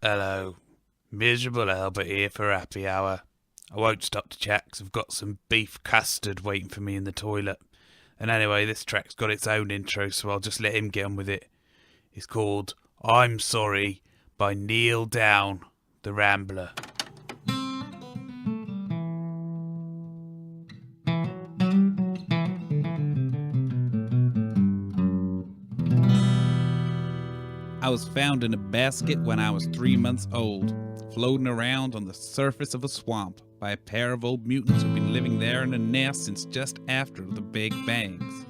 Hello. Miserable Albert here for happy hour. I won't stop to chat 'cause I've got some beef custard waiting for me in the toilet. And anyway, this track's got its own intro, so I'll just let him get on with it. It's called I'm Sorry by Neil Down, the Rambler. I was found in a basket when I was 3 months old, floating around on the surface of a swamp by a pair of old mutants who'd been living there in a nest since just after the Big Bangs.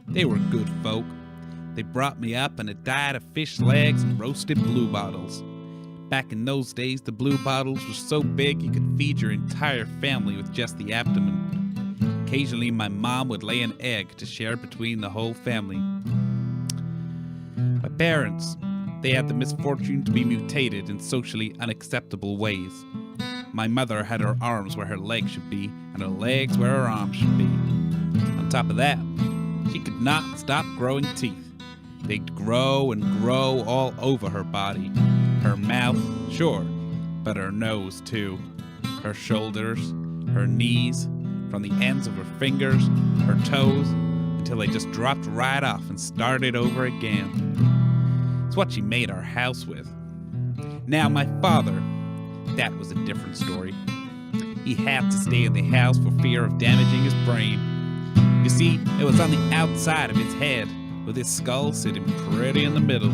They were good folk. They brought me up in a diet of fish legs and roasted bluebottles. Back in those days, the bluebottles were so big you could feed your entire family with just the abdomen. Occasionally, my mom would lay an egg to share between the whole family. My parents, they had the misfortune to be mutated in socially unacceptable ways. My mother had her arms where her legs should be, and her legs where her arms should be. On top of that, she could not stop growing teeth. They'd grow and grow all over her body. Her mouth, sure, but her nose too. Her shoulders, her knees, from the ends of her fingers, her toes, until they just dropped right off and started over again. It's what she made our house with. Now my father, that was a different story. He had to stay in the house for fear of damaging his brain. You see, it was on the outside of his head, with his skull sitting pretty in the middle.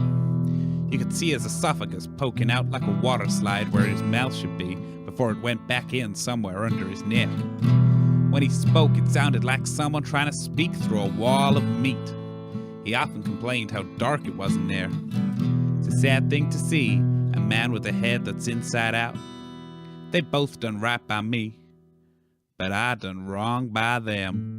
You could see his esophagus poking out like a water slide where his mouth should be before it went back in somewhere under his neck. When he spoke, it sounded like someone trying to speak through a wall of meat. He often complained how dark it was in there. It's a sad thing to see, a man with a head that's inside out. They both done right by me, but I done wrong by them.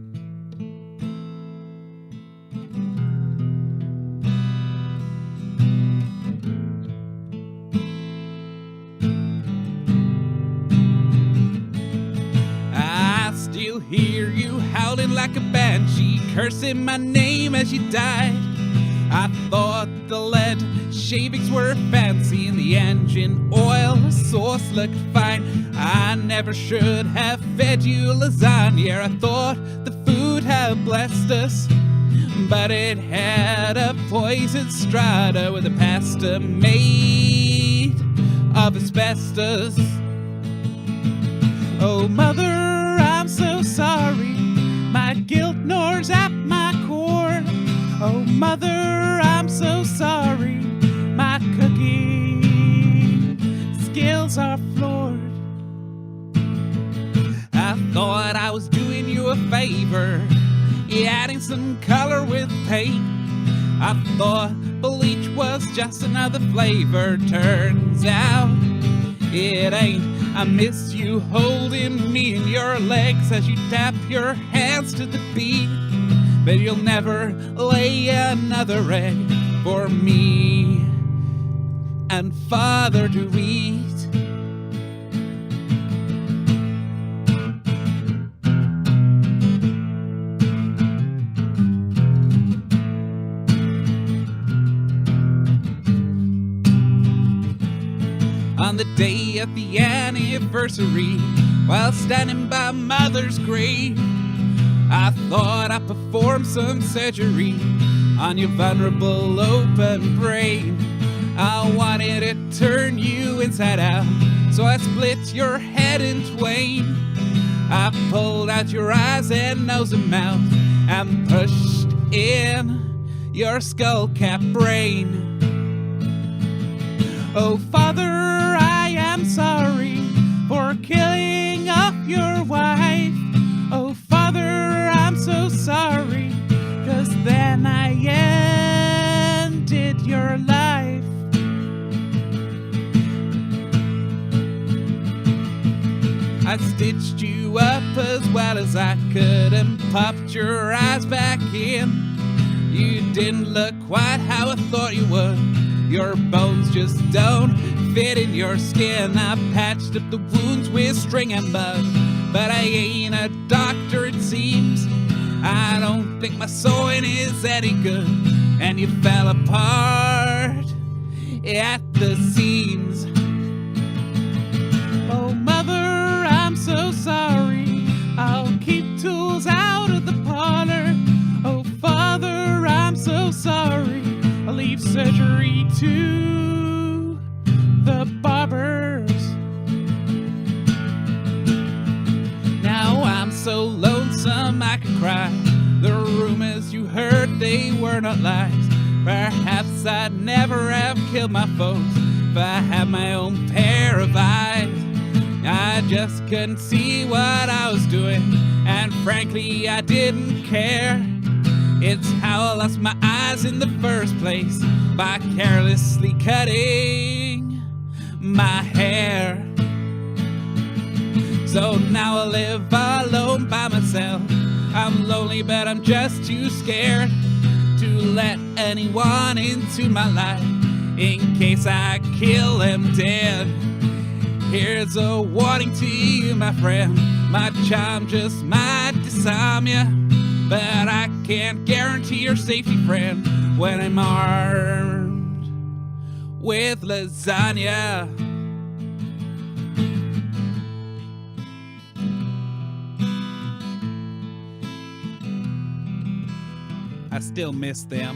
I still hear you howling like a banshee, cursing my name as you died. I thought the lead shavings were fancy and the engine oil sauce looked fine. I never should have fed you lasagna. I thought the food had blessed us, but it had a poison strata with a pasta made of asbestos. Oh, mother, I'm so sorry. My guilt gnaws at my core. Oh, mother, I'm so sorry. My cooking skills are floored. I thought I was doing you a favor, adding some color with paint. I thought bleach was just another flavor. Turns out it ain't. I miss you holding me in your legs as you tap your hands to the beat. But you'll never lay another egg for me and Father to eat. On the day of the anniversary, while standing by Mother's grave, I thought I performed some surgery on your vulnerable open brain. I wanted to turn you inside out, so I split your head in twain. I pulled out your eyes and nose and mouth and pushed in your skull cap brain. Oh, Father, I am sorry for killing off your wife. Oh, Father, I'm so sorry, 'cause then I ended your life. I stitched you up as well as I could and popped your eyes back in. You didn't look quite how I thought you would. Your bones just don't fit in your skin. I patched up the wounds with string and bug, but I ain't a doctor, it seems. I don't think my sewing is any good, and you fell apart at the seams. surgery to the barbers. Now I'm so lonesome I could cry. The rumors you heard, they were not lies. Perhaps I'd never have killed my foes if I had my own pair of eyes. I just couldn't see what I was doing, and frankly I didn't care. It's how I lost my eyes in the first place, by carelessly cutting my hair. So now I live alone by myself. I'm lonely but I'm just too scared to let anyone into my life, in case I kill them dead. Here's a warning to you, my friend. My charm just might disarm you, but I can't guarantee your safety, friend, when I'm armed with lasagna. I still miss them.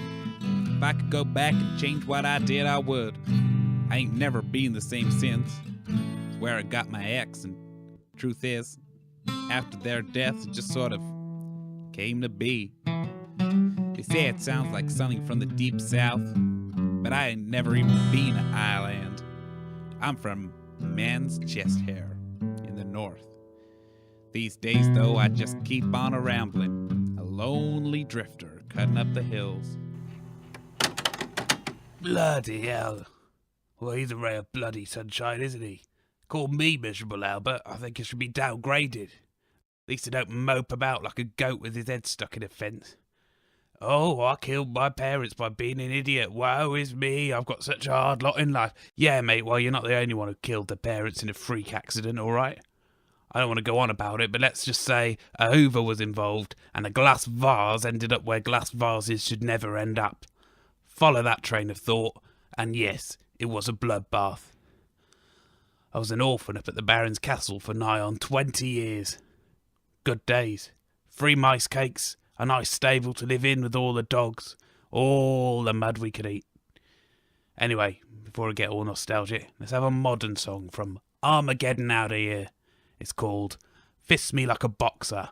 If I could go back and change what I did, I would. I ain't never been the same since. It's where I got my ex, and truth is, after their death, it just sort of came to be. They say it sounds like something from the deep south, but I ain't never even been to Ireland. I'm from man's chest hair in the north. These days, though, I just keep on a rambling, a lonely drifter cutting up the hills. Bloody hell. Well, he's a ray of bloody sunshine, isn't he? Called me miserable, Albert. I think it should be downgraded. At least he don't mope about like a goat with his head stuck in a fence. Oh, I killed my parents by being an idiot. Woe is me. I've got such a hard lot in life. Yeah, mate, well, you're not the only one who killed their parents in a freak accident, all right? I don't want to go on about it, but let's just say a Hoover was involved, and a glass vase ended up where glass vases should never end up. Follow that train of thought, and yes, it was a bloodbath. I was an orphan up at the Baron's castle for nigh on 20 years. Good days. 3 mice cakes, a nice stable to live in with all the dogs, all the mud we could eat. Anyway, before I get all nostalgic, let's have a modern song from Armageddon out of here. It's called Fist Me Like a Boxer.